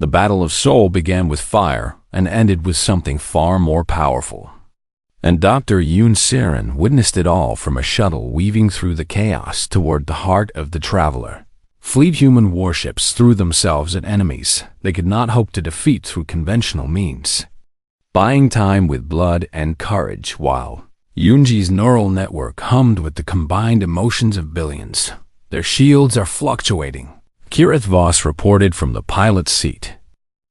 The battle of Seoul began with fire and ended with something far more powerful. And Dr. Yoon Seren witnessed it all from a shuttle weaving through the chaos toward the heart of the traveler. Fleet human warships threw themselves at enemies they could not hope to defeat through conventional means, buying time with blood and courage while Yoonji's neural network hummed with the combined emotions of billions. Their shields are fluctuating, Kirith Voss reported from the pilot's seat,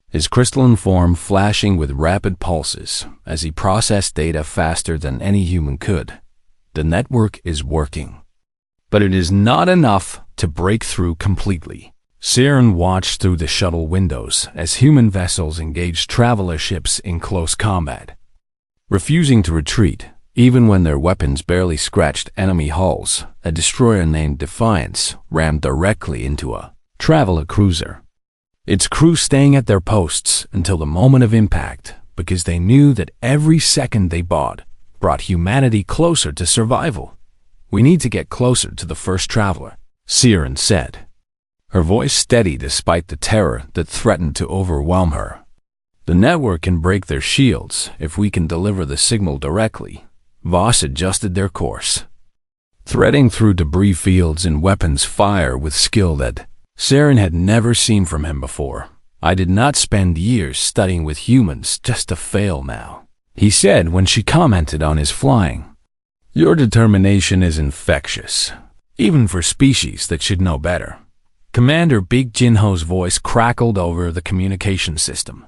his crystalline form flashing with rapid pulses as he processed data faster than any human could. The network is working. But it is not enough to break through completely. Seren watched through the shuttle windows as human vessels engaged traveler ships in close combat, refusing to retreat. Even when their weapons barely scratched enemy hulls, a destroyer named Defiance rammed directly into a traveler cruiser, its crew staying at their posts until the moment of impact because they knew that every second they brought humanity closer to survival. "We need to get closer to the first traveler," Seren said, her voice steady despite the terror that threatened to overwhelm her. "The network can break their shields if we can deliver the signal directly." Voss adjusted their course, threading through debris fields and weapons fire with skill that Seren had never seen from him before. "I did not spend years studying with humans just to fail now," he said when she commented on his flying. "Your determination is infectious, even for species that should know better." Commander Big Jinho's voice crackled over the communication system,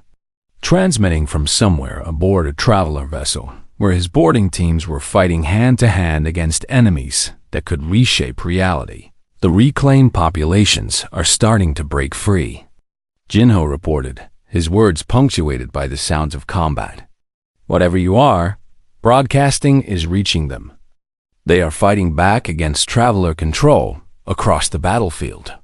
transmitting from somewhere aboard a traveler vessel, where his boarding teams were fighting hand-to-hand against enemies that could reshape reality. "The reclaimed populations are starting to break free," Jinho reported, his words punctuated by the sounds of combat. "Whatever you are, broadcasting is reaching them. They are fighting back against traveler control across the battlefield."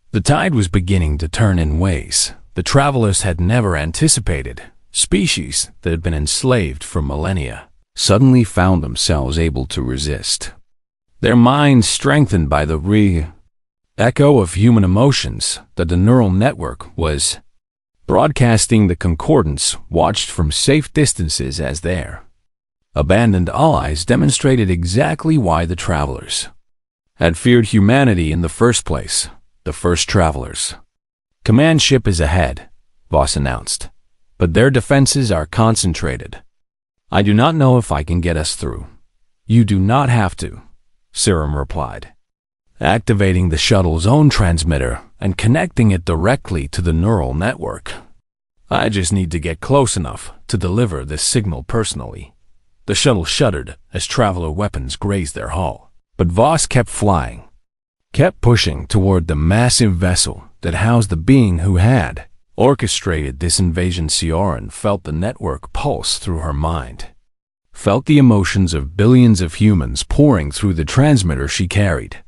The tide was beginning to turn in ways the travelers had never anticipated. Species that had been enslaved for millennia suddenly found themselves able to resist, their minds strengthened by the re-echo of human emotions that the neural network was broadcasting. The concordance watched from safe distances as their abandoned allies demonstrated exactly why the travelers had feared humanity in the first place. "The first travelers' command ship is ahead," Voss announced, "but their defenses are concentrated. I do not know if I can get us through." "You do not have to," Seren replied, activating the shuttle's own transmitter and connecting it directly to the neural network. "I just need to get close enough to deliver this signal personally." The shuttle shuddered as traveler weapons grazed their hull, but Voss kept flying, kept pushing toward the massive vessel that housed the being who had orchestrated this invasion. Seren felt the network pulse through her mind, felt the emotions of billions of humans pouring through the transmitter she carried.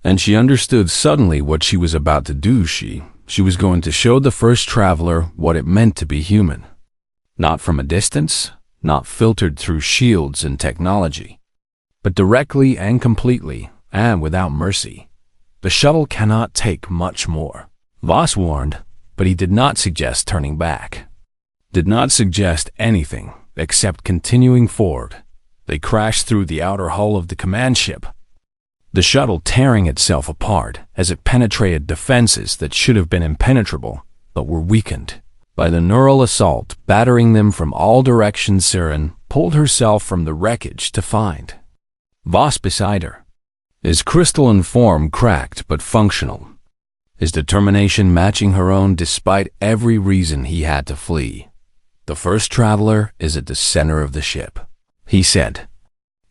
And she understood suddenly what she was about to do. She was going to show the first traveler what it meant to be human. Not from a distance, not filtered through shields and technology, but directly and completely and without mercy. The shuttle cannot take much more, Voss warned, but he did not suggest turning back. Did not suggest anything except continuing forward. They crashed through the outer hull of the command ship, the shuttle tearing itself apart as it penetrated defenses that should have been impenetrable but were weakened by the neural assault battering them from all directions. Seren pulled herself from the wreckage to find Voss beside her, his crystalline form cracked but functional, his determination matching her own despite every reason he had to flee. "The first traveler is at the center of the ship," he said.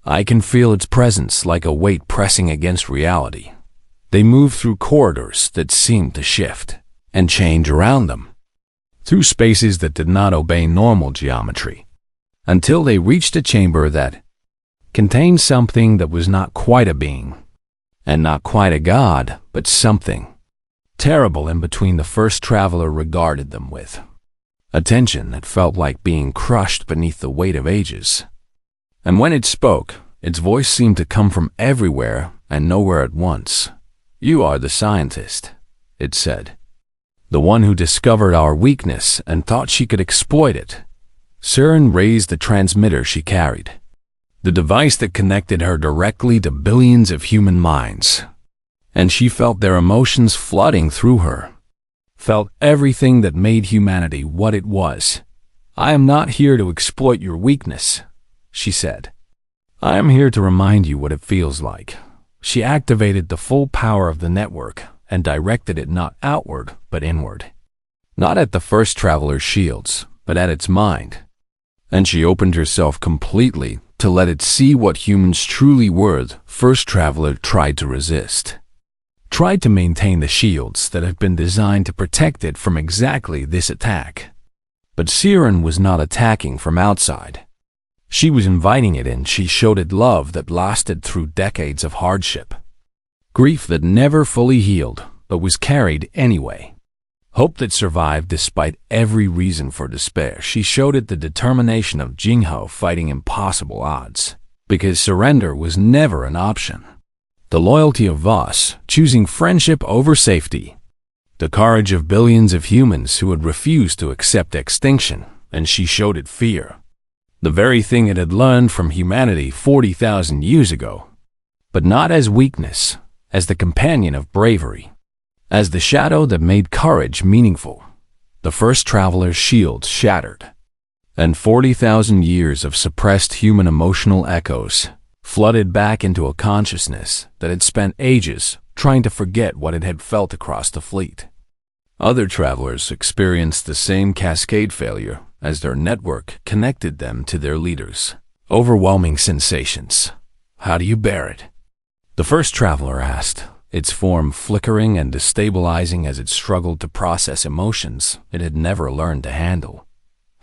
"I can feel its presence like a weight pressing against reality." They moved through corridors that seemed to shift and change around them, through spaces that did not obey normal geometry, until they reached a chamber that contained something that was not quite a being, and not quite a god, but something terrible in between. The first traveler regarded them with attention that felt like being crushed beneath the weight of ages. And when it spoke, its voice seemed to come from everywhere and nowhere at once. "You are the scientist," it said. the one who discovered our weakness and thought she could exploit it. Siren raised the transmitter she carried, the device that connected her directly to billions of human minds. And she felt their emotions flooding through her, felt everything that made humanity what it was. "I am not here to exploit your weakness," she said. "I am here to remind you what it feels like." She activated the full power of the network and directed it not outward but inward. Not at the first traveler's shields, but at its mind. And she opened herself completely to let it see what humans truly were. The first traveler tried to resist, tried to maintain the shields that had been designed to protect it from exactly this attack. But Siren was not attacking from outside. She was inviting it in. She showed it love that lasted through decades of hardship, grief that never fully healed but was carried anyway, hope that survived despite every reason for despair. She showed it the determination of Jingho fighting impossible odds, because surrender was never an option. The loyalty of Voss, choosing friendship over safety. The courage of billions of humans who had refused to accept extinction, and she showed it fear. The very thing it had learned from humanity 40,000 years ago. But not as weakness, as the companion of bravery, as the shadow that made courage meaningful. The first traveler's shield shattered, and 40,000 years of suppressed human emotional echoes flooded back into a consciousness that had spent ages trying to forget what it had felt across the fleet. Other travelers experienced the same cascade failure as their network connected them to their leaders. Overwhelming sensations. How do you bear it? The first traveler asked, its form flickering and destabilizing as it struggled to process emotions it had never learned to handle.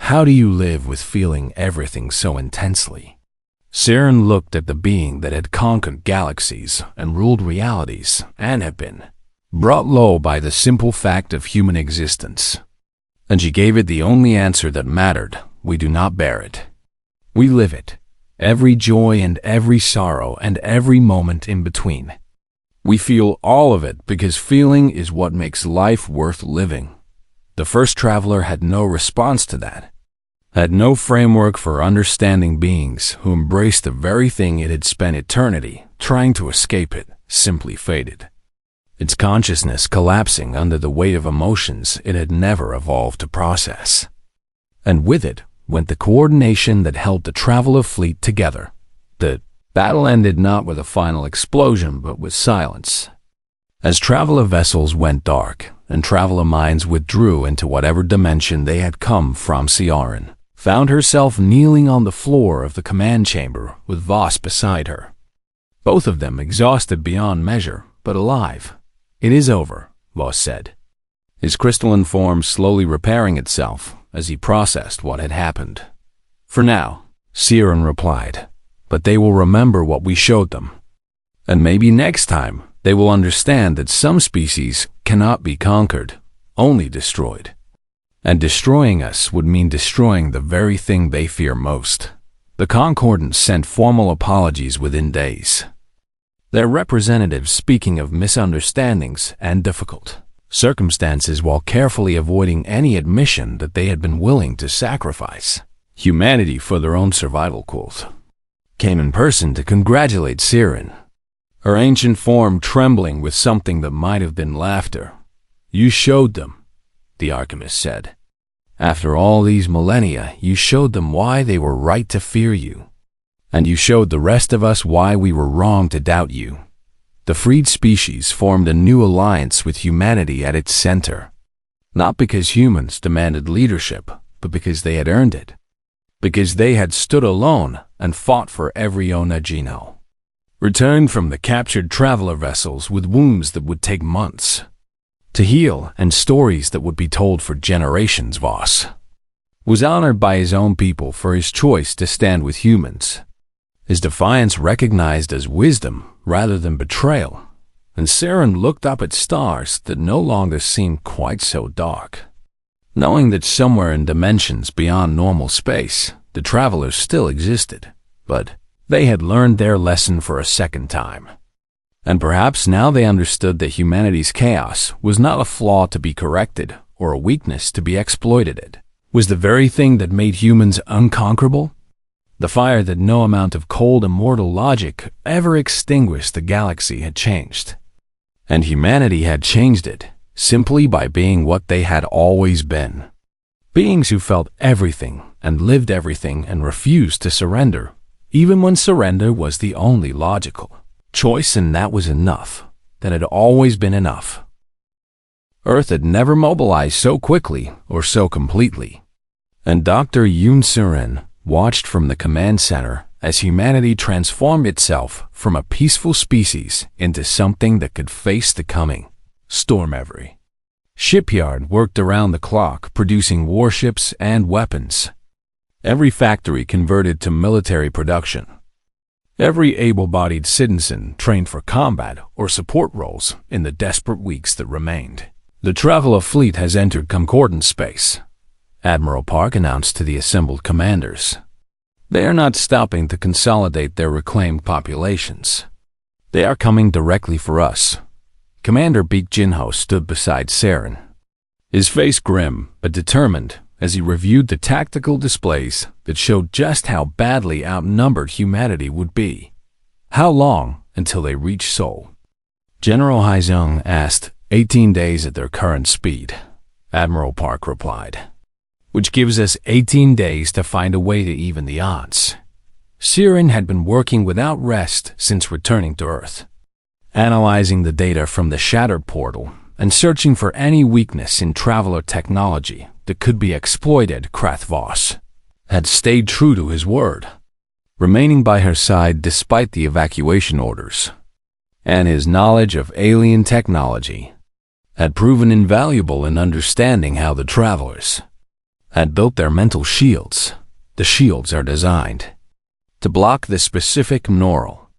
How do you live with feeling everything so intensely? Siren looked at the being that had conquered galaxies and ruled realities and had been brought low by the simple fact of human existence. And she gave it the only answer that mattered. We do not bear it. We live it. Every joy and every sorrow and every moment in between. We feel all of it because feeling is what makes life worth living. The first traveler had no response to that, had no framework for understanding beings who embraced the very thing it had spent eternity trying to escape. It simply faded, its consciousness collapsing under the weight of emotions it had never evolved to process. And with it went the coordination that held the traveler fleet together. The battle ended not with a final explosion but with silence. As traveler vessels went dark and traveler minds withdrew into whatever dimension they had come from, Siren found herself kneeling on the floor of the command chamber with Voss beside her. Both of them exhausted beyond measure, but alive. "It is over," Voss said, his crystalline form slowly repairing itself as he processed what had happened. "For now," Siren replied, "but they will remember what we showed them. And maybe next time they will understand that some species cannot be conquered, only destroyed. And destroying us would mean destroying the very thing they fear most." The Concordance sent formal apologies within days, their representatives speaking of misunderstandings and difficult circumstances while carefully avoiding any admission that they had been willing to sacrifice humanity for their own survival goals. Came in person to congratulate Siren, her ancient form trembling with something that might have been laughter. "You showed them," the alchemist said. "After all these millennia, you showed them why they were right to fear you. And you showed the rest of us why we were wrong to doubt you." The freed species formed a new alliance with humanity at its center, not because humans demanded leadership, but because they had earned it, because they had stood alone and fought for every Onagino, returned from the captured traveler vessels with wounds that would take months to heal and stories that would be told for generations. Voss was honored by his own people for his choice to stand with humans, his defiance recognized as wisdom rather than betrayal, and Siren looked up at stars that no longer seemed quite so dark, knowing that somewhere in dimensions beyond normal space, the travelers still existed, but they had learned their lesson for a second time. And perhaps now they understood that humanity's chaos was not a flaw to be corrected, or a weakness to be exploited. It was the very thing that made humans unconquerable. The fire that no amount of cold immortal logic ever extinguished the galaxy had changed. And humanity had changed it, simply by being what they had always been. Beings who felt everything and lived everything and refused to surrender, even when surrender was the only logical choice, and that was enough. That had always been enough. Earth had never mobilized so quickly or so completely. And Dr. Yoon Surin watched from the command center as humanity transformed itself from a peaceful species into something that could face the coming storm. Every shipyard worked around the clock producing warships and weapons. Every factory converted to military production. Every able-bodied citizen trained for combat or support roles in the desperate weeks that remained. The Traveler fleet has entered concordant space, Admiral Park announced to the assembled commanders. They are not stopping to consolidate their reclaimed populations. They are coming directly for us. Commander Baek Jinho stood beside Saren, his face grim but determined as he reviewed the tactical displays that showed just how badly outnumbered humanity would be. How long until they reach Seoul? General Haizung asked. 18 days at their current speed, Admiral Park replied, which gives us 18 days to find a way to even the odds. Siren had been working without rest since returning to Earth, analyzing the data from the shattered portal and searching for any weakness in Traveler technology that could be exploited. Krathvoss had stayed true to his word, remaining by her side despite the evacuation orders, and his knowledge of alien technology had proven invaluable in understanding how the Travelers had built their mental shields. The shields are designed to block the specific neural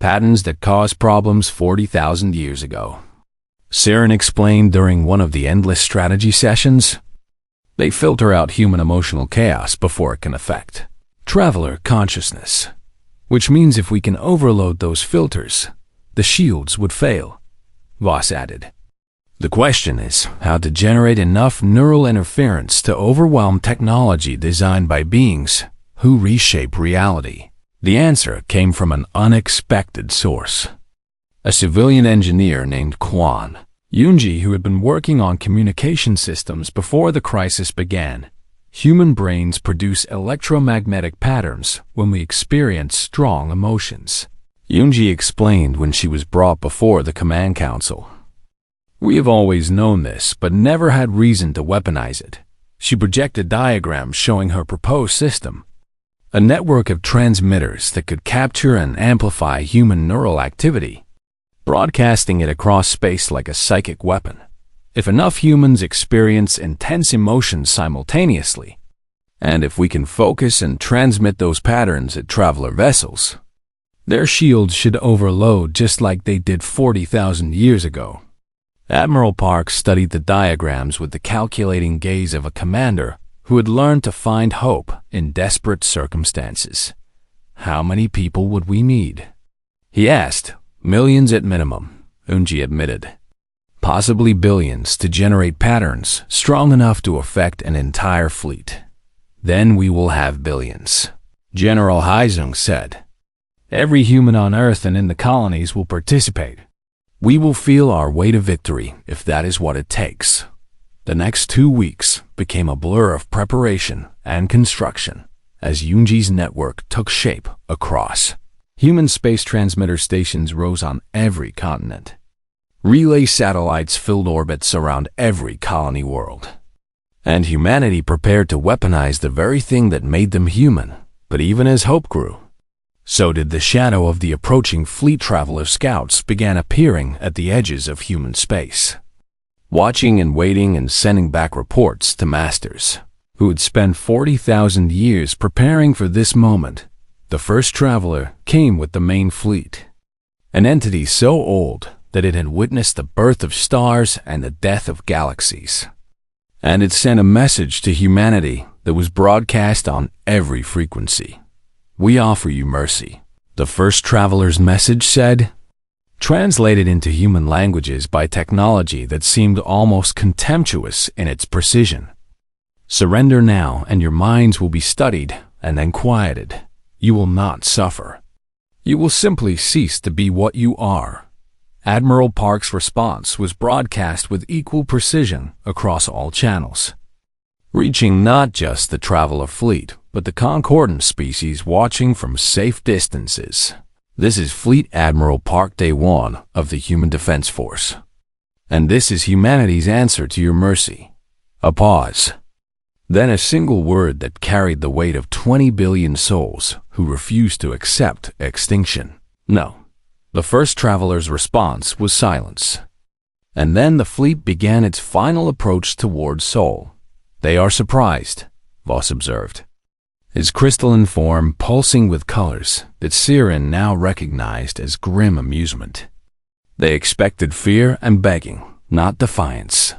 patterns that caused problems 40,000 years ago. Siren explained during one of the endless strategy sessions. They filter out human emotional chaos before it can affect Traveler consciousness, which means if we can overload those filters, the shields would fail, Voss added. The question is how to generate enough neural interference to overwhelm technology designed by beings who reshape reality. The answer came from an unexpected source. A civilian engineer named Kwon Yoonji, who had been working on communication systems before the crisis began. Human brains produce electromagnetic patterns when we experience strong emotions, Yoonji explained when she was brought before the command council. We have always known this, but never had reason to weaponize it. She projected diagrams showing her proposed system, a network of transmitters that could capture and amplify human neural activity, broadcasting it across space like a psychic weapon. If enough humans experience intense emotions simultaneously, and if we can focus and transmit those patterns at Traveler vessels, their shields should overload just like they did 40,000 years ago. Admiral Park studied the diagrams with the calculating gaze of a commander who had learned to find hope in desperate circumstances. How many people would we need? He asked. Millions at minimum, Unji admitted. Possibly billions to generate patterns strong enough to affect an entire fleet. Then we will have billions, General Haizung said. Every human on Earth and in the colonies will participate. We will feel our way to victory if that is what it takes. The next 2 weeks became a blur of preparation and construction as Yoonji's network took shape across. Human space transmitter stations rose on every continent. Relay satellites filled orbits around every colony world. And humanity prepared to weaponize the very thing that made them human. But even as hope grew, so did the shadow of the approaching fleet. Traveler scouts began appearing at the edges of human space, watching and waiting and sending back reports to masters who had spent 40,000 years preparing for this moment. The first Traveler came with the main fleet, an entity so old that it had witnessed the birth of stars and the death of galaxies. And it sent a message to humanity that was broadcast on every frequency. We offer you mercy, the first Traveler's message said. translated into human languages by technology that seemed almost contemptuous in its precision. Surrender now, and your minds will be studied and then quieted. You will not suffer. You will simply cease to be what you are. Admiral Park's response was broadcast with equal precision across all channels, reaching not just the traveler fleet, but the concordant species watching from safe distances. This is Fleet Admiral Park Day 1 of the Human Defense Force. And this is humanity's answer to your mercy. A pause. Then a single word that carried the weight of 20 billion souls who refused to accept extinction. No. The first traveler's response was silence. And then the fleet began its final approach towards Sol. They are surprised, Voss observed, his crystalline form pulsing with colors that Siren now recognized as grim amusement. They expected fear and begging, not defiance.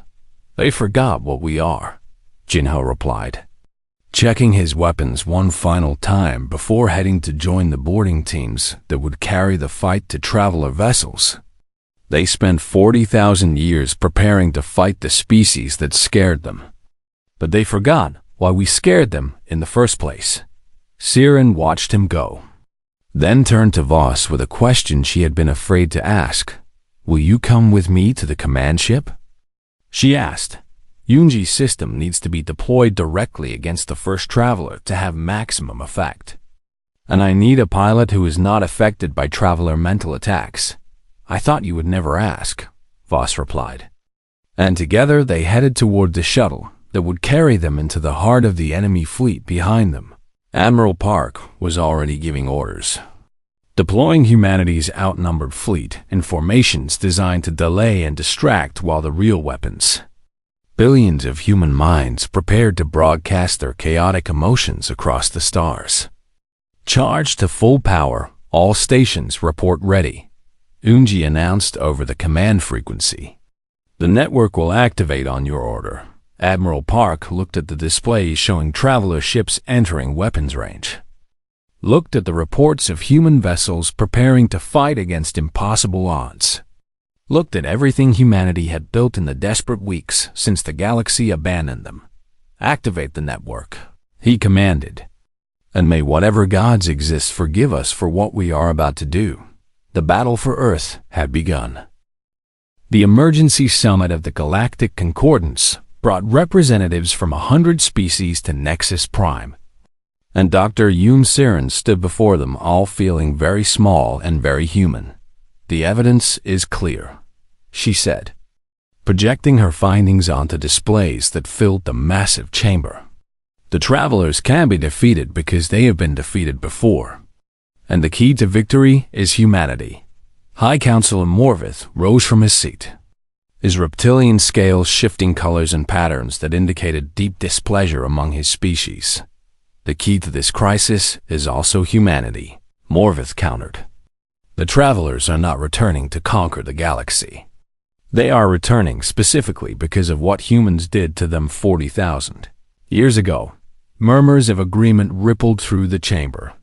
They forgot what we are, Jinho replied, checking his weapons one final time before heading to join the boarding teams that would carry the fight to traveler vessels. They spent 40,000 years preparing to fight the species that scared them. But they forgot why we scared them in the first place. Siren watched him go, then turned to Voss with a question she had been afraid to ask. Will you come with me to the command ship? She asked. Yunji's system needs to be deployed directly against the first traveler to have maximum effect. And I need a pilot who is not affected by traveler mental attacks. I thought you would never ask, Voss replied. And together they headed toward the shuttle that would carry them into the heart of the enemy fleet behind them. Admiral Park was already giving orders, deploying humanity's outnumbered fleet in formations designed to delay and distract while the real weapons. Billions of human minds prepared to broadcast their chaotic emotions across the stars. Charged to full power, all stations report ready, Unji announced over the command frequency. The network will activate on your order. Admiral Park looked at the displays showing traveler ships entering weapons range, looked at the reports of human vessels preparing to fight against impossible odds, looked at everything humanity had built in the desperate weeks since the galaxy abandoned them. Activate the network, he commanded. And may whatever gods exist forgive us for what we are about to do. The battle for Earth had begun. The emergency summit of the Galactic Concordance brought representatives from 100 species to Nexus Prime. And Dr. Yoon Siren stood before them, all feeling very small and very human. The evidence is clear, she said, projecting her findings onto displays that filled the massive chamber. The travelers can be defeated because they have been defeated before. And the key to victory is humanity. High Counselor Morvith rose from his seat, his reptilian scales shifting colors and patterns that indicated deep displeasure among his species. The key to this crisis is also humanity, Morvith countered. The travelers are not returning to conquer the galaxy. They are returning specifically because of what humans did to them 40,000 years ago. Murmurs of agreement rippled through the chamber,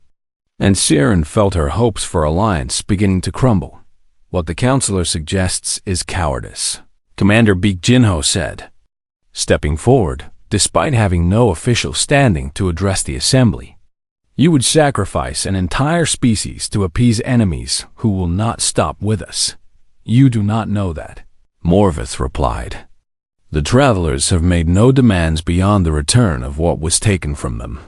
and Siren felt her hopes for alliance beginning to crumble. What the counselor suggests is cowardice, Commander Baek Jinho said, stepping forward, despite having no official standing to address the assembly. You would sacrifice an entire species to appease enemies who will not stop with us. You do not know that, Morvith replied. The travelers have made no demands beyond the return of what was taken from them.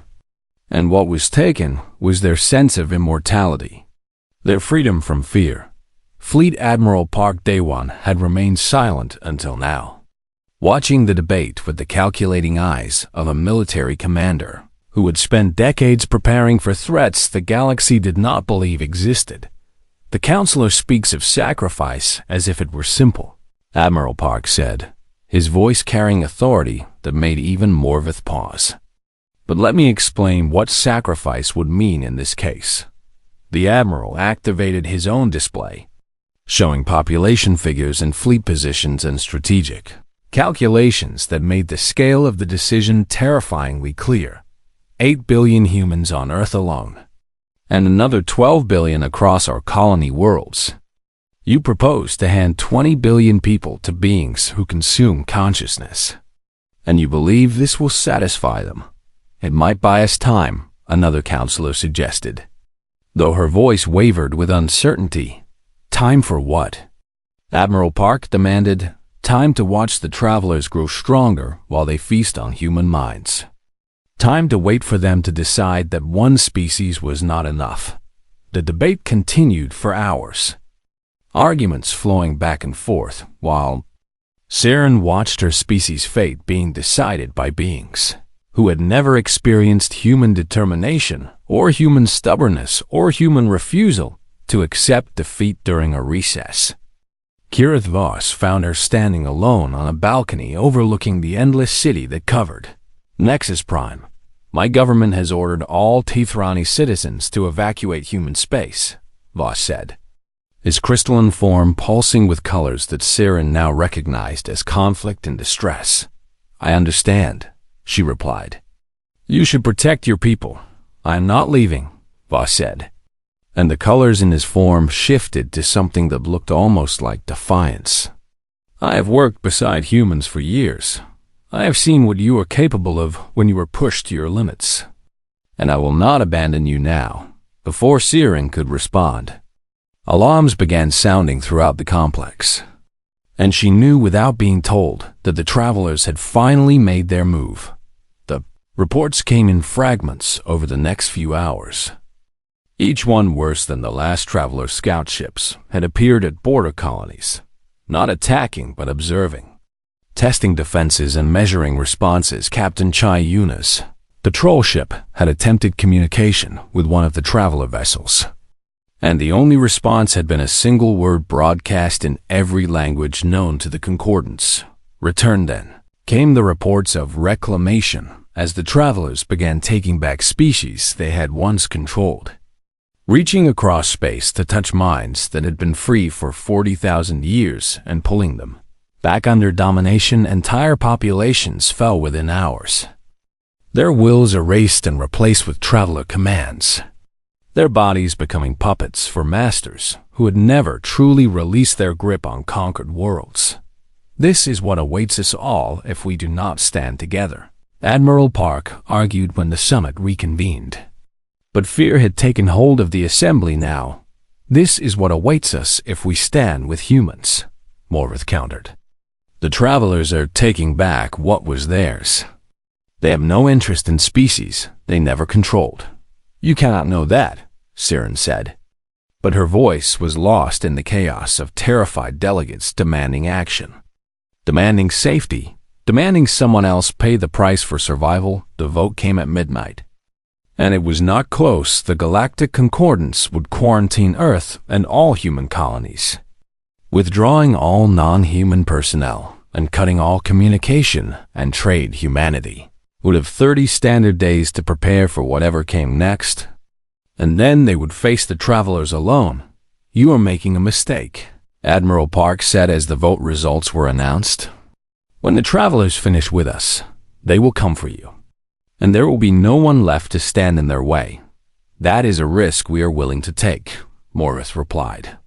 And what was taken was their sense of immortality, their freedom from fear. Fleet Admiral Park Daewon had remained silent until now, watching the debate with the calculating eyes of a military commander who had spent decades preparing for threats the galaxy did not believe existed. The counselor speaks of sacrifice as if it were simple, Admiral Park said, his voice carrying authority that made even Morvith pause. But let me explain what sacrifice would mean in this case. The Admiral activated his own display, showing population figures and fleet positions and strategic calculations that made the scale of the decision terrifyingly clear. 8 billion humans on Earth alone, and another 12 billion across our colony worlds. You propose to hand 20 billion people to beings who consume consciousness. And you believe this will satisfy them. It might buy us time, another counselor suggested. Though her voice wavered with uncertainty. Time for what? Admiral Park demanded. Time to watch the travelers grow stronger while they feast on human minds. Time to wait for them to decide that one species was not enough. The debate continued for hours. Arguments flowing back and forth, while Saren watched her species' fate being decided by beings who had never experienced human determination or human stubbornness or human refusal to accept defeat during a recess. Kirith Voss found her standing alone on a balcony overlooking the endless city that covered Nexus Prime. My government has ordered all Tethrani citizens to evacuate human space, Voss said, his crystalline form pulsing with colors that Saren now recognized as conflict and distress. I understand, she replied. You should protect your people. I am not leaving, Voss said. And the colors in his form shifted to something that looked almost like defiance. I have worked beside humans for years. I have seen what you are capable of when you are pushed to your limits. And I will not abandon you now. Before Saren could respond, alarms began sounding throughout the complex. And she knew without being told that the travelers had finally made their move. The reports came in fragments over the next few hours. Each one worse than the last traveler scout ships had appeared at border colonies, not attacking but observing, testing defenses and measuring responses. Captain Chai Yuna's patrol ship had attempted communication with one of the traveler vessels, and the only response had been a single word broadcast in every language known to the concordance. Return then. Came the reports of reclamation as the travelers began taking back species they had once controlled, reaching across space to touch minds that had been free for 40,000 years and pulling them back under domination. Entire populations fell within hours, their wills erased and replaced with traveler commands, their bodies becoming puppets for masters who had never truly released their grip on conquered worlds. This is what awaits us all if we do not stand together, Admiral Park argued when the summit reconvened. But fear had taken hold of the assembly now. This is what awaits us if we stand with humans, Morvith countered. The travelers are taking back what was theirs. They have no interest in species they never controlled. You cannot know that, Saren said. But her voice was lost in the chaos of terrified delegates demanding action, demanding safety, demanding someone else pay the price for survival. The vote came at midnight. And it was not close. The Galactic Concordance would quarantine Earth and all human colonies, withdrawing all non-human personnel and cutting all communication and trade. Humanity would have 30 standard days to prepare for whatever came next, and then they would face the travelers alone. You are making a mistake, Admiral Park said as the vote results were announced. When the travelers finish with us, they will come for you, and there will be no one left to stand in their way. That is a risk we are willing to take, Morris replied,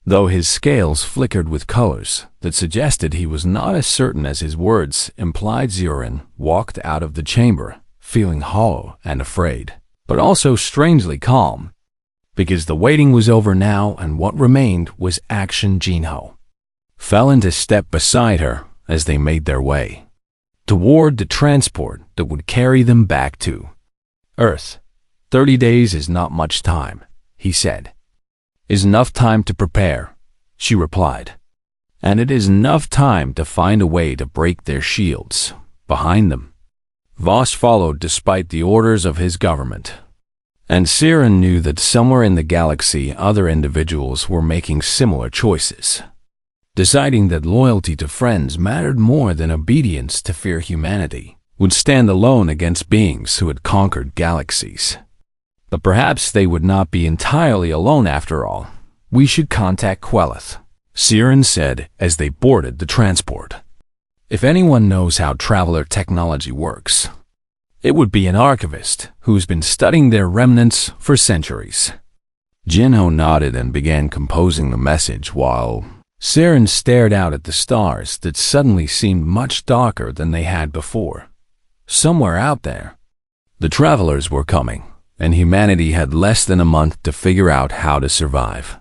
though his scales flickered with colors that suggested he was not as certain as his words implied. Saren walked out of the chamber, feeling hollow and afraid, but also strangely calm, because the waiting was over now and what remained was action. Jinho fell into step beside her as they made their way toward the transport that would carry them back to Earth. 30 days is not much time, he said. Is enough time to prepare, she replied. And it is enough time to find a way to break their shields behind them. Voss followed despite the orders of his government. And Saren knew that somewhere in the galaxy other individuals were making similar choices, deciding that loyalty to friends mattered more than obedience to fear. Humanity would stand alone against beings who had conquered galaxies. But perhaps they would not be entirely alone after all. We should contact Quelith, Saren said as they boarded the transport. If anyone knows how traveler technology works, it would be an archivist who's been studying their remnants for centuries. Jinho nodded and began composing the message while Siren stared out at the stars that suddenly seemed much darker than they had before. Somewhere out there, the travelers were coming, and humanity had less than a month to figure out how to survive.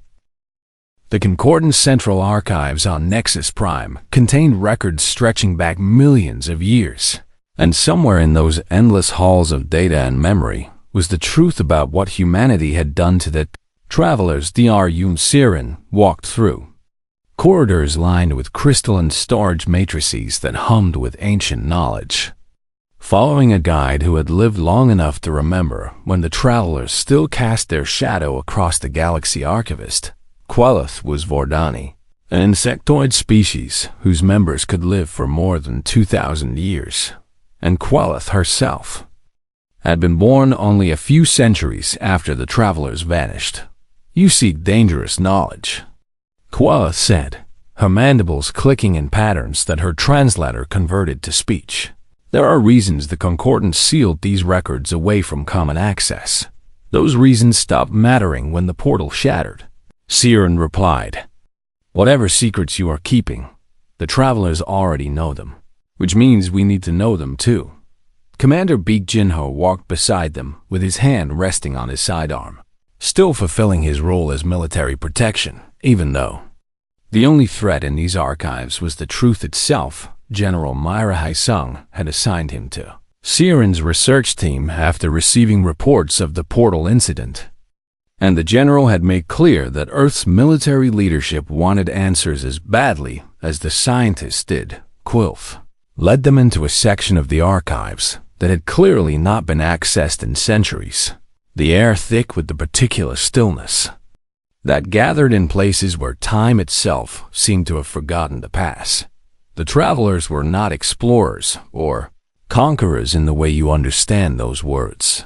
The Concordance Central Archives on Nexus Prime contained records stretching back millions of years, and somewhere in those endless halls of data and memory was the truth about what humanity had done to the travelers Dr. Yoon Siren walked through. Corridors lined with crystalline storage matrices that hummed with ancient knowledge. Following a guide who had lived long enough to remember when the travelers still cast their shadow across the galaxy archivist, Quel'Tha was Vordani, an insectoid species whose members could live for more than 2,000 years, and Quel'Tha herself had been born only a few centuries after the travelers vanished. "You seek dangerous knowledge," Quel'Tha said, her mandibles clicking in patterns that her translator converted to speech. "There are reasons the Concordance sealed these records away from common access. Those reasons stopped mattering when the portal shattered." Siren replied, "Whatever secrets you are keeping, the travelers already know them, which means we need to know them too." Commander Baek Jinho walked beside them with his hand resting on his sidearm, still fulfilling his role as military protection, even though the only threat in these archives was the truth itself General Myra Haesung had assigned him to Siren's research team after receiving reports of the portal incident. And the general had made clear that Earth's military leadership wanted answers as badly as the scientists did. Quel'Tha led them into a section of the archives that had clearly not been accessed in centuries, the air thick with the particular stillness that gathered in places where time itself seemed to have forgotten to pass. The travelers were not explorers or conquerors in the way you understand those words.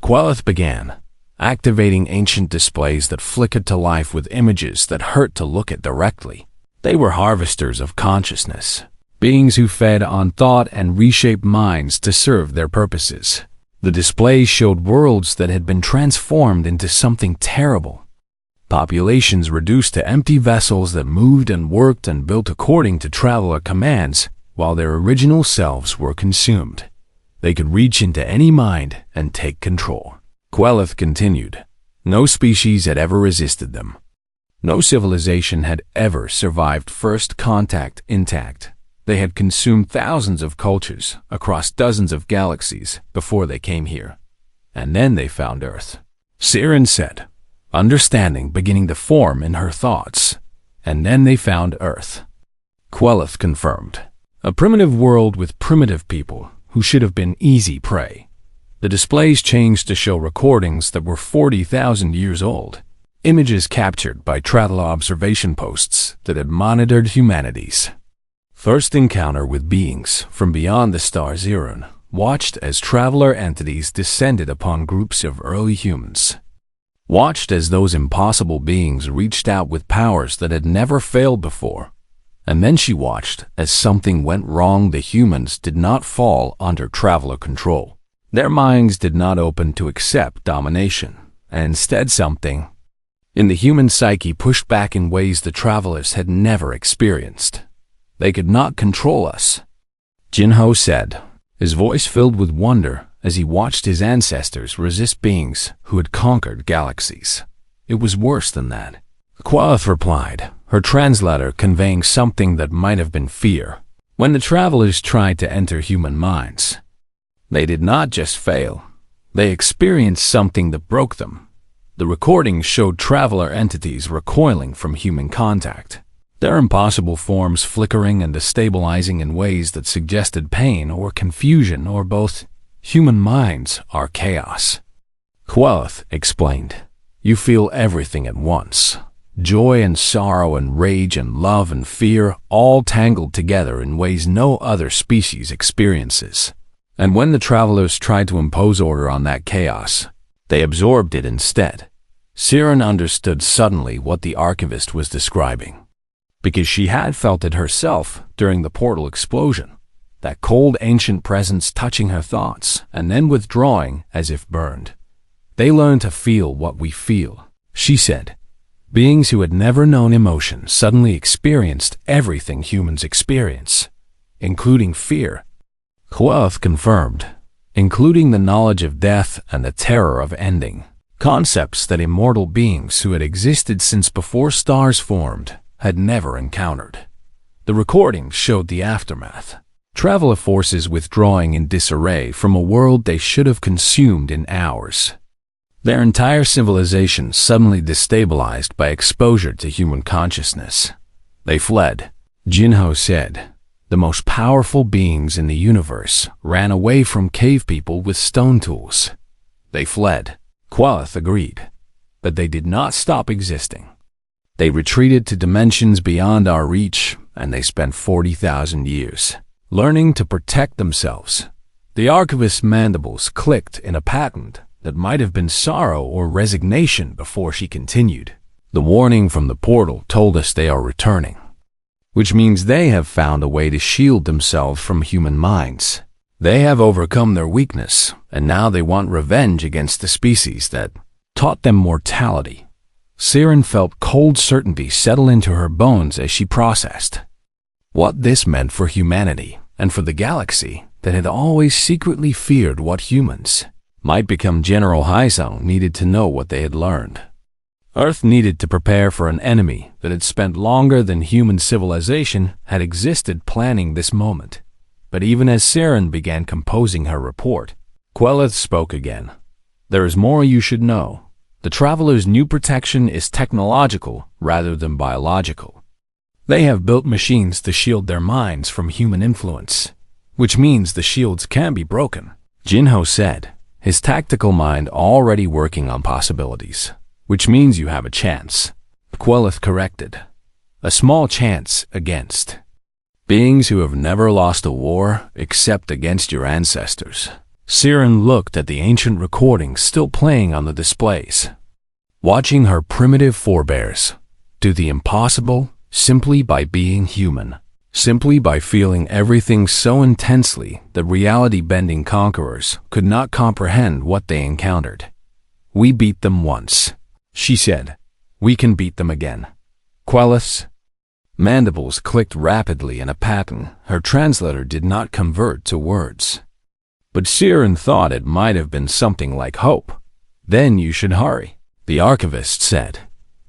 Quel'Tha began, activating ancient displays that flickered to life with images that hurt to look at directly. They were harvesters of consciousness, beings who fed on thought and reshaped minds to serve their purposes. The displays showed worlds that had been transformed into something terrible. Populations reduced to empty vessels that moved and worked and built according to traveler commands, while their original selves were consumed. They could reach into any mind and take control. Quel'Tha continued, "No species had ever resisted them. No civilization had ever survived first contact intact. They had consumed thousands of cultures across dozens of galaxies before they came here. And then they found Earth." Siren said, understanding beginning to form in her thoughts. "And then they found Earth." Quel'Tha confirmed, "A primitive world with primitive people who should have been easy prey." The displays changed to show recordings that were 40,000 years old, images captured by traveler observation posts that had monitored humanity's first encounter with beings from beyond the star Zirun, watched as traveler entities descended upon groups of early humans, watched as those impossible beings reached out with powers that had never failed before. And then she watched as something went wrong. The humans did not fall under traveler control. Their minds did not open to accept domination, and instead something in the human psyche pushed back in ways the travelers had never experienced. "They could not control us," Jinho said, his voice filled with wonder as he watched his ancestors resist beings who had conquered galaxies. "It was worse than that," Quel'Tha replied, her translator conveying something that might have been fear. "When the travelers tried to enter human minds, they did not just fail. They experienced something that broke them. The recordings showed traveler entities recoiling from human contact, their impossible forms flickering and destabilizing in ways that suggested pain or confusion or both. Human minds are chaos." Quel'Tha explained, "You feel everything at once. Joy and sorrow and rage and love and fear all tangled together in ways no other species experiences. And when the travelers tried to impose order on that chaos, they absorbed it instead." Siren understood suddenly what the archivist was describing, because she had felt it herself during the portal explosion, that cold ancient presence touching her thoughts and then withdrawing as if burned. "They learn to feel what we feel," she said. Beings who had never known emotion suddenly experienced everything humans experience, including fear. Quel'The confirmed, including the knowledge of death and the terror of ending, concepts that immortal beings who had existed since before stars formed had never encountered. The recordings showed the aftermath. Traveler forces withdrawing in disarray from a world they should have consumed in hours. Their entire civilization suddenly destabilized by exposure to human consciousness. They fled, Jinho said. The most powerful beings in the universe ran away from cave people with stone tools. They fled, Quel'The agreed, but they did not stop existing. They retreated to dimensions beyond our reach, and they spent 40,000 years learning to protect themselves. The archivist's mandibles clicked in a pattern that might have been sorrow or resignation before she continued. The warning from the portal told us they are returning, which means they have found a way to shield themselves from human minds. They have overcome their weakness, and now they want revenge against the species that taught them mortality. Siren felt cold certainty settle into her bones as she processed what this meant for humanity and for the galaxy that had always secretly feared what humans might become. General Haizong needed to know what they had learned. Earth needed to prepare for an enemy that had spent longer than human civilization had existed planning this moment. But even as Siren began composing her report, Quel'The spoke again. There is more you should know. The traveler's new protection is technological rather than biological. They have built machines to shield their minds from human influence, which means the shields can be broken, Jinho said, his tactical mind already working on possibilities. Which means you have a chance, Quel'The corrected. A small chance against beings who have never lost a war except against your ancestors. Siren looked at the ancient recordings still playing on the displays, watching her primitive forebears do the impossible simply by being human, simply by feeling everything so intensely that reality-bending conquerors could not comprehend what they encountered. We beat them once, she said. We can beat them again. Quel'The's mandibles clicked rapidly in a pattern her translator did not convert to words. But Siren thought it might have been something like hope. Then you should hurry, the archivist said,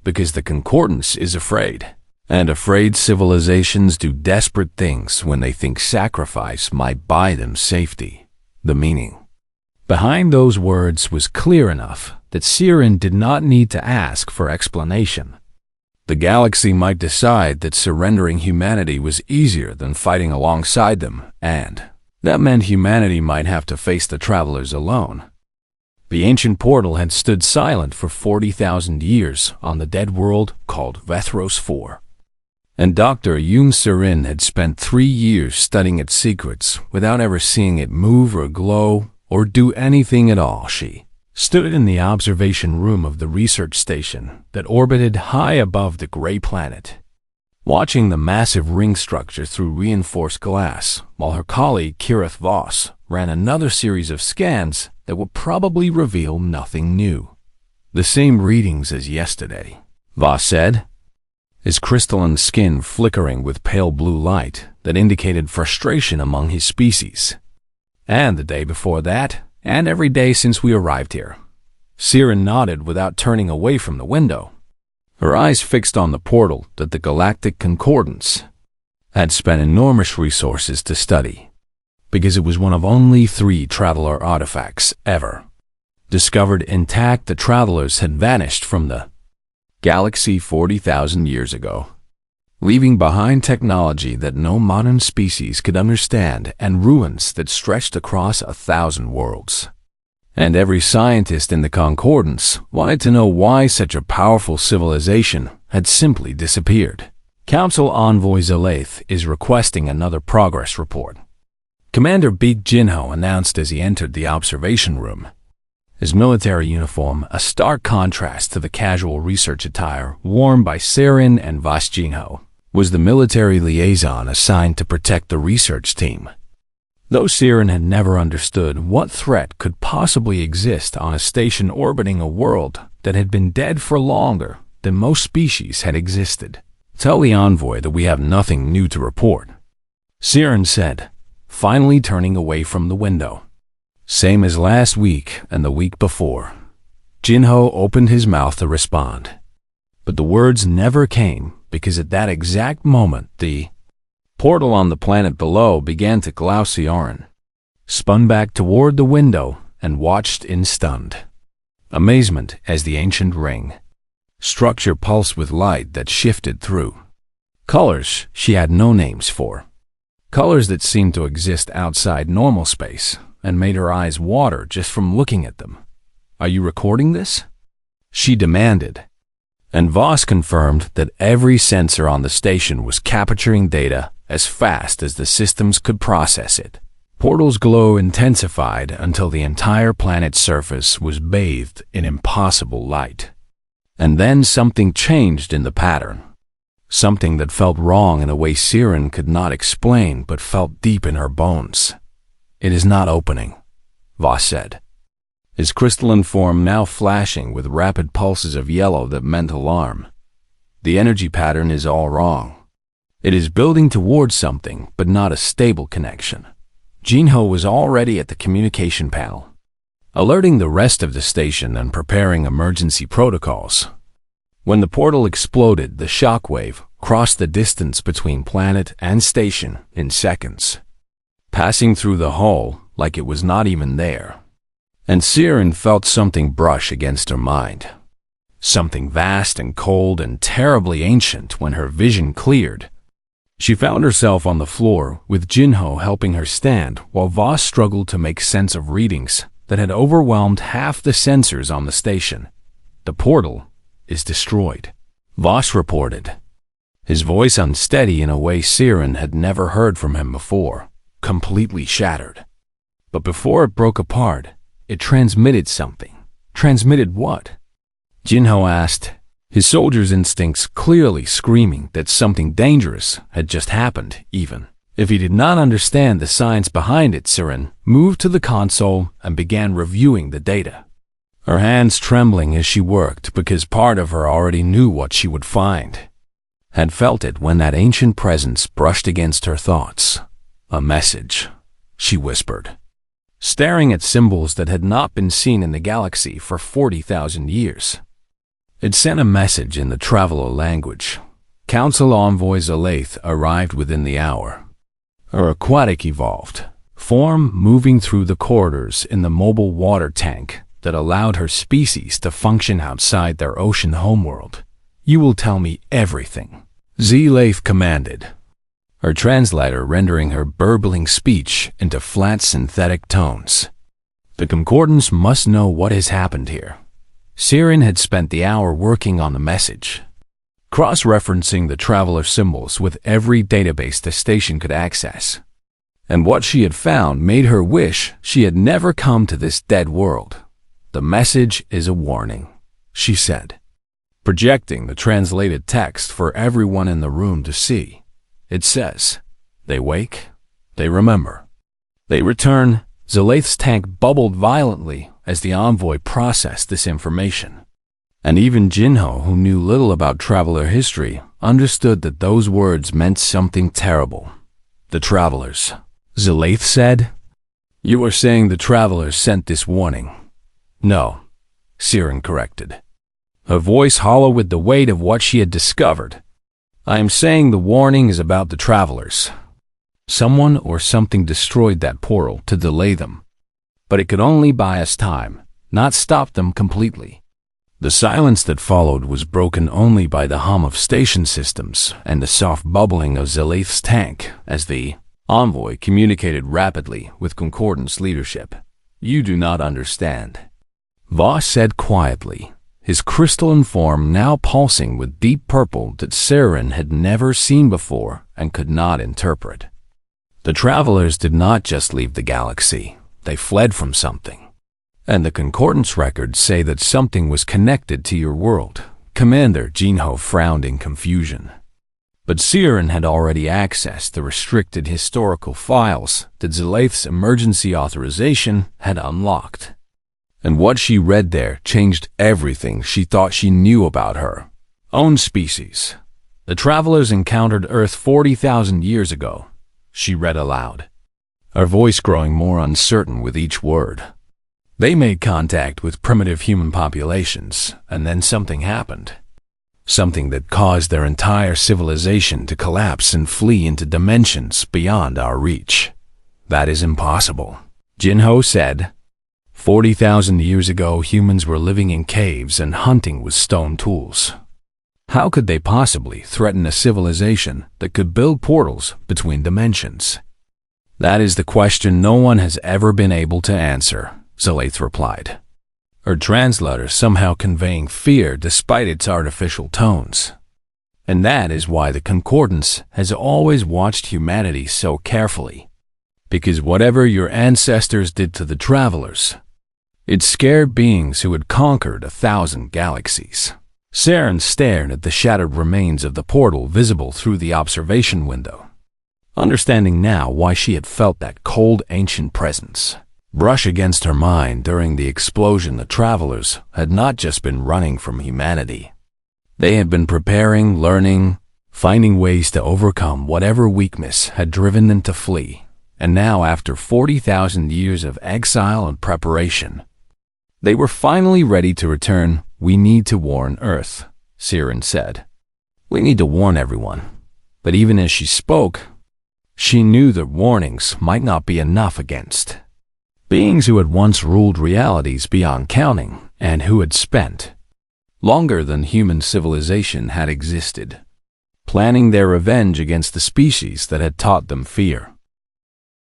because the concordance is afraid. And afraid civilizations do desperate things when they think sacrifice might buy them safety. The meaning behind those words was clear enough that Siren did not need to ask for explanation. The galaxy might decide that surrendering humanity was easier than fighting alongside them, and that meant humanity might have to face the travelers alone. The ancient portal had stood silent for 40,000 years on the dead world called Vethros IV. And Dr. Yoon Sirin had spent 3 years studying its secrets without ever seeing it move or glow or do anything at all. She stood in the observation room of the research station that orbited high above the gray planet, watching the massive ring structure through reinforced glass, while her colleague Kirith Voss ran another series of scans that would probably reveal nothing new. The same readings as yesterday, Voss said, his crystalline skin flickering with pale blue light that indicated frustration among his species. And the day before that, and every day since we arrived here. Siren nodded without turning away from the window, her eyes fixed on the portal that the Galactic Concordance had spent enormous resources to study, because it was one of only 3 traveler artifacts ever discovered intact. The travelers had vanished from the galaxy 40,000 years ago, leaving behind technology that no modern species could understand and ruins that stretched across 1,000 worlds. And every scientist in the Concordance wanted to know why such a powerful civilization had simply disappeared. Council Envoy Zalaith is requesting another progress report, Commander Beat Jinho announced as he entered the observation room. His military uniform, a stark contrast to the casual research attire worn by Siren and Voss. Jinho was the military liaison assigned to protect the research team. Though Siren had never understood what threat could possibly exist on a station orbiting a world that had been dead for longer than most species had existed. "Tell the envoy that we have nothing new to report," Siren said, finally turning away from the window. "Same as last week and the week before." Jinho opened his mouth to respond, but the words never came because at that exact moment the portal on the planet below began to Glauciaran, spun back toward the window and watched in stunned amazement as the ancient ring structure pulsed with light that shifted through colors she had no names for, colors that seemed to exist outside normal space and made her eyes water just from looking at them. "Are you recording this?" she demanded, and Voss confirmed that every sensor on the station was capturing data as fast as the systems could process it. Portal's glow intensified until the entire planet's surface was bathed in impossible light. And then something changed in the pattern. Something that felt wrong in a way Siren could not explain but felt deep in her bones. "It is not opening," Voss said, his crystalline form now flashing with rapid pulses of yellow that meant alarm. "The energy pattern is all wrong. It is building towards something, but not a stable connection." Jinho was already at the communication panel, alerting the rest of the station and preparing emergency protocols. When the portal exploded, the shockwave crossed the distance between planet and station in seconds, passing through the hull like it was not even there. And Siren felt something brush against her mind, something vast and cold and terribly ancient. When her vision cleared, she found herself on the floor with Jinho helping her stand while Voss struggled to make sense of readings that had overwhelmed half the sensors on the station. "The portal is destroyed," Voss reported, his voice unsteady in a way Siren had never heard from him before, completely shattered. But before it broke apart, it transmitted something. Transmitted what? Jinho asked, his soldier's instincts clearly screaming that something dangerous had just happened. Even if he did not understand the science behind it, Siren moved to the console and began reviewing the data, her hands trembling as she worked because part of her already knew what she would find, had felt it when that ancient presence brushed against her thoughts. "A message," she whispered, staring at symbols that had not been seen in the galaxy for 40,000 years. It sent a message in the Traveler language. Council Envoy Zalaith arrived within the hour. Her aquatic evolved form moving through the corridors in the mobile water tank that allowed her species to function outside their ocean homeworld. "You will tell me everything," Zalaith commanded, her translator rendering her burbling speech into flat synthetic tones. "The Concordance must know what has happened here." Siren had spent the hour working on the message, cross-referencing the Traveler symbols with every database the station could access. And what she had found made her wish she had never come to this dead world. "The message is a warning," she said, projecting the translated text for everyone in the room to see. "It says, they wake, they remember, they return." Zalaith's tank bubbled violently as the envoy processed this information. And even Jinho, who knew little about Traveler history, understood that those words meant something terrible. "The Travelers," Zalaith said. "You are saying the Travelers sent this warning?" "No," Siren corrected, her voice hollow with the weight of what she had discovered. "I am saying the warning is about the Travelers. Someone or something destroyed that portal to delay them. But it could only buy us time, not stop them completely." The silence that followed was broken only by the hum of station systems and the soft bubbling of Zalaith's tank as the envoy communicated rapidly with Concordance leadership. "You do not understand," Voss said quietly, his crystalline form now pulsing with deep purple that Siren had never seen before and could not interpret. "The Travelers did not just leave the galaxy, they fled from something. And the Concordance records say that something was connected to your world." Commander Jinho frowned in confusion. But Siren had already accessed the restricted historical files that Zalath's emergency authorization had unlocked. And what she read there changed everything she thought she knew about her own species. The travelers encountered Earth 40,000 years ago, she read aloud, her voice growing more uncertain with each word. They made contact with primitive human populations, and then something happened. Something that caused their entire civilization to collapse and flee into dimensions beyond our reach. That is impossible, Jinho said. 40,000 years ago, humans were living in caves and hunting with stone tools. How could they possibly threaten a civilization that could build portals between dimensions? That is the question no one has ever been able to answer, Zalath replied, her translator somehow conveying fear despite its artificial tones. And that is why the Concordance has always watched humanity so carefully. Because whatever your ancestors did to the travelers, it scared beings who had conquered 1,000 galaxies. Saren stared at the shattered remains of the portal visible through the observation window, understanding now why she had felt that cold ancient presence brush against her mind during the explosion. The travelers had not just been running from humanity. They had been preparing, learning, finding ways to overcome whatever weakness had driven them to flee. And now, after 40,000 years of exile and preparation, they were finally ready to return. We need to warn Earth, Siren said. We need to warn everyone. But even as she spoke, she knew that warnings might not be enough against beings who had once ruled realities beyond counting and who had spent longer than human civilization had existed, planning their revenge against the species that had taught them fear.